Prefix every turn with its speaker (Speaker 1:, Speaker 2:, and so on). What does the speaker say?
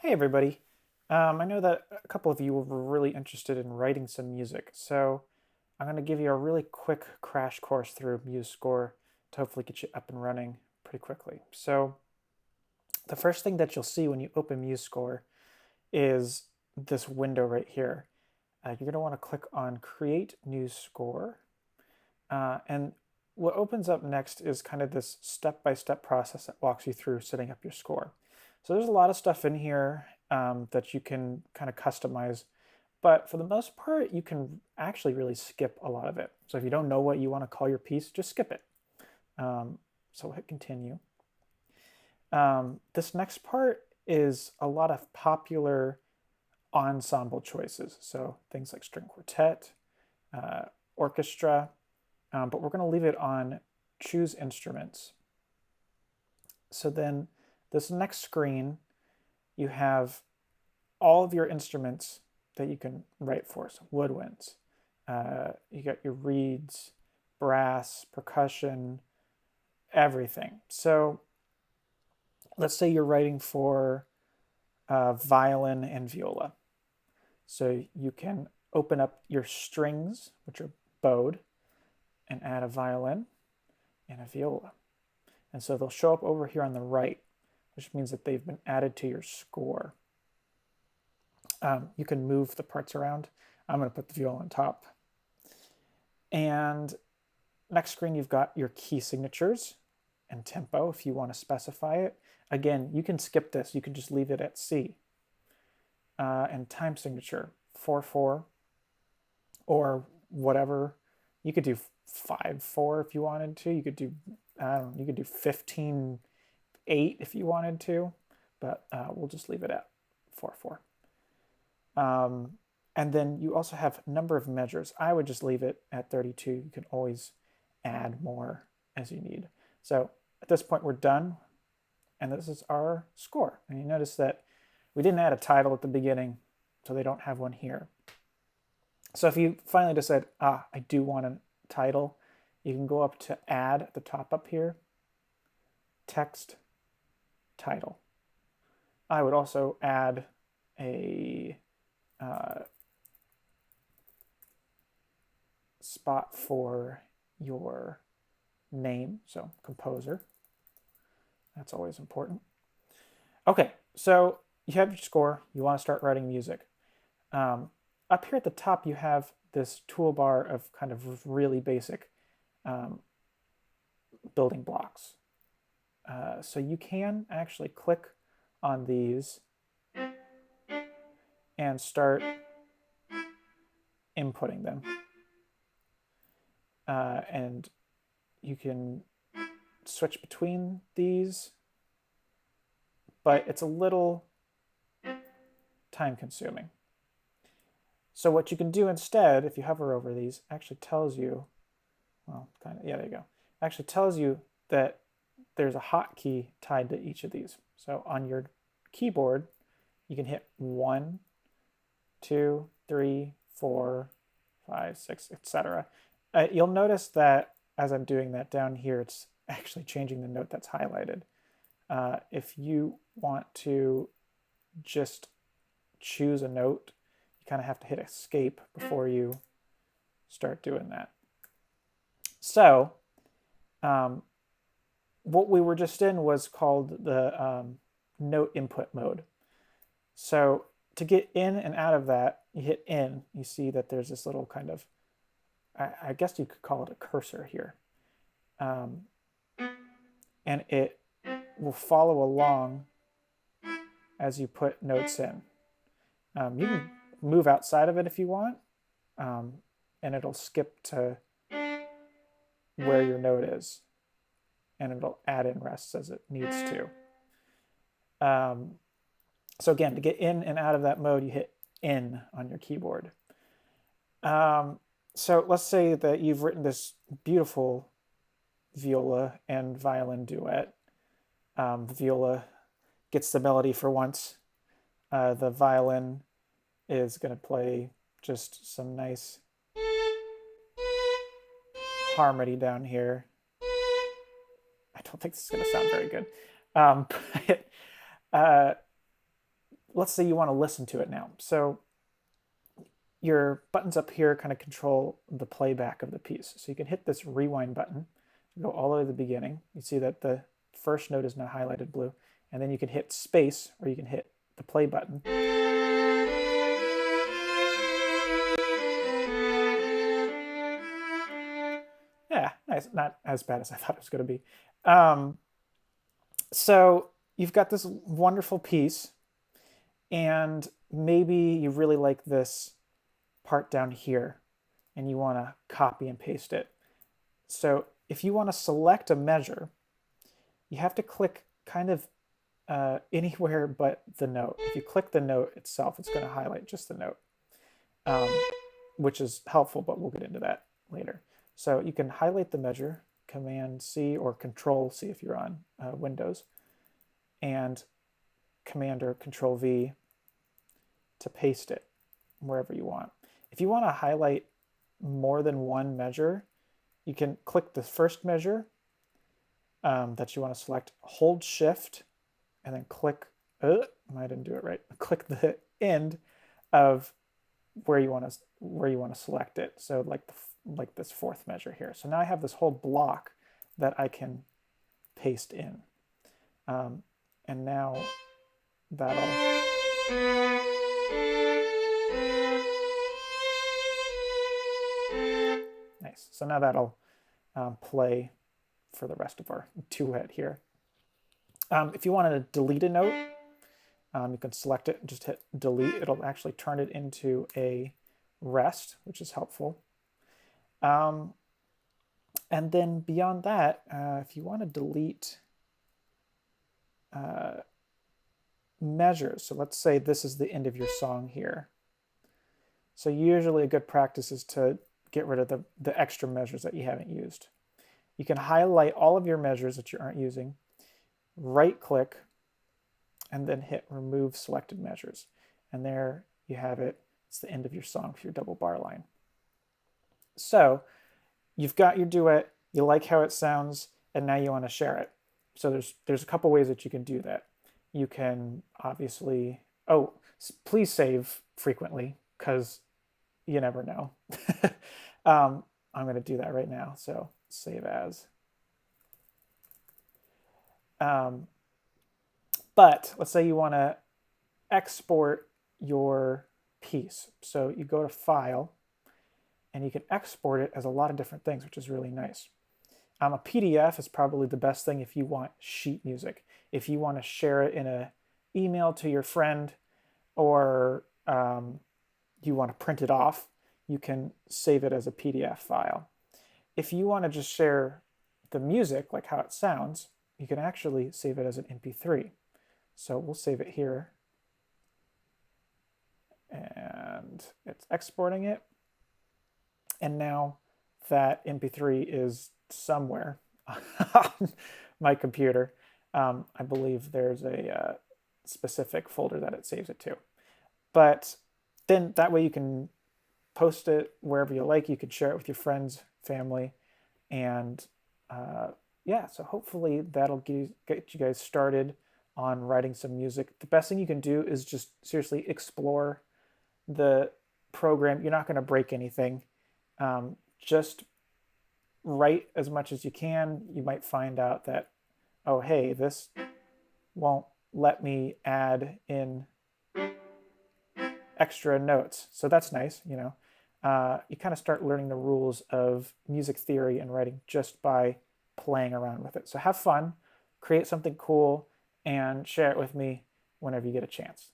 Speaker 1: Hey everybody. I know that a couple of you were really interested in writing some music, so I'm going to give you a really quick crash course through MuseScore to hopefully get you up and running pretty quickly. So the first thing that you'll see when you open MuseScore is this window right here. You're going to want to click on Create New Score, and what opens up next is kind of this step-by-step process that walks you through setting up your score. So there's a lot of stuff in here that you can kind of customize, but for the most part, you can actually really skip a lot of it. So if you don't know what you want to call your piece, just skip it. So we'll hit continue. This next part is a lot of popular ensemble choices. So things like string quartet, orchestra, but we're going to leave it on choose instruments. So then this next screen, you have all of your instruments that you can write for. So woodwinds, you got your reeds, brass, percussion, everything. So let's say you're writing for violin and viola. So you can open up your strings, which are bowed, and add a violin and a viola. And so they'll show up over here on the right, which means that they've been added to your score. You can move the parts around. I'm going to put the viola on top. And next screen, you've got your key signatures and tempo if you want to specify it. Again, you can skip this. You can just leave it at C. And time signature, 4/4, or whatever. You could do 5/4 if you wanted to. You could do, I don't know, you could do 15/8 if you wanted to, but we'll just leave it at 4/4. And then you also have number of measures. I would just leave it at 32. You can always add more as you need. So at this point, we're done. And this is our score. And you notice that we didn't add a title at the beginning, so they don't have one here. So if you finally decide, I do want a title, you can go up to add at the top up here, text, title. I would also add a spot for your name, so composer. That's always important. Okay, so you have your score. You want to start writing music. Up here at the top, you have this toolbar of kind of really basic building blocks. So you can actually click on these and start inputting them. And you can switch between these, but it's a little time consuming. So what you can do instead, if you hover over these, actually tells you, well, kind of, yeah, there you go. Actually tells you that there's a hotkey tied to each of these. So on your keyboard, you can hit 1, 2, 3, 4, 5, 6, etc. You'll notice that as I'm doing that down here, it's actually changing the note that's highlighted. If you want to just choose a note, you kind of have to hit escape before you start doing that. So what we were just in was called the note input mode. So to get in and out of that, you hit in, you see that there's this little kind of, I guess you could call it a cursor here. And it will follow along as you put notes in. You can move outside of it if you want, and it'll skip to where your note is, and it'll add in rests as it needs to. So again, to get in and out of that mode, you hit in on your keyboard. So let's say that you've written this beautiful viola and violin duet. The viola gets the melody for once. The violin is going to play just some nice harmony down here. I don't think this is going to sound very good. let's say you want to listen to it now. So your buttons up here kind of control the playback of the piece. So you can hit this rewind button, go all the way to the beginning. You see that the first note is now highlighted blue. And then you can hit space, or you can hit the play button. Yeah, nice. Not as bad as I thought it was going to be. So you've got this wonderful piece, and maybe you really like this part down here, and you want to copy and paste it. So if you want to select a measure, you have to click kind of anywhere but the note. If you click the note itself, it's going to highlight just the note, which is helpful, but we'll get into that later. So you can highlight the measure, Command C or Control C if you're on Windows, and Command or Control V to paste it wherever you want. If you want to highlight more than one measure, you can click the first measure that you want to select, hold Shift, and then click, I didn't do it right, click the end of where you want to select it. So like this fourth measure here. So now I have this whole block that I can paste in. And now that'll nice. So now that'll play for the rest of our duet here. If you wanted to delete a note, you can select it and just hit delete. It'll actually turn it into a rest, which is helpful. And then beyond that, if you want to delete measures, so let's say this is the end of your song here. So usually a good practice is to get rid of the extra measures that you haven't used. You can highlight all of your measures that you aren't using, right click, and then hit remove selected measures. And there you have it. It's the end of your song for your double bar line. So you've got your duet, you like how it sounds, and now you want to share it. So there's a couple ways that you can do that. You can obviously, please save frequently, because you never know. I'm going to do that right now. So save as. But let's say you want to export your piece. So you go to File, and you can export it as a lot of different things, which is really nice. A PDF is probably the best thing if you want sheet music. If you want to share it in an email to your friend, or you want to print it off, you can save it as a PDF file. If you want to just share the music, like how it sounds, you can actually save it as an MP3. So we'll save it here. And it's exporting it. And now that MP3 is somewhere on my computer. I believe there's a specific folder that it saves it to. But then that way you can post it wherever you like. You could share it with your friends, family, and yeah, so hopefully that'll get you guys started on writing some music. The best thing you can do is just seriously explore the program. You're not going to break anything. Just write as much as you can. You might find out that, oh, hey, this won't let me add in extra notes. So that's nice, you know. You kind of start learning the rules of music theory and writing just by playing around with it. So have fun, create something cool, and share it with me whenever you get a chance.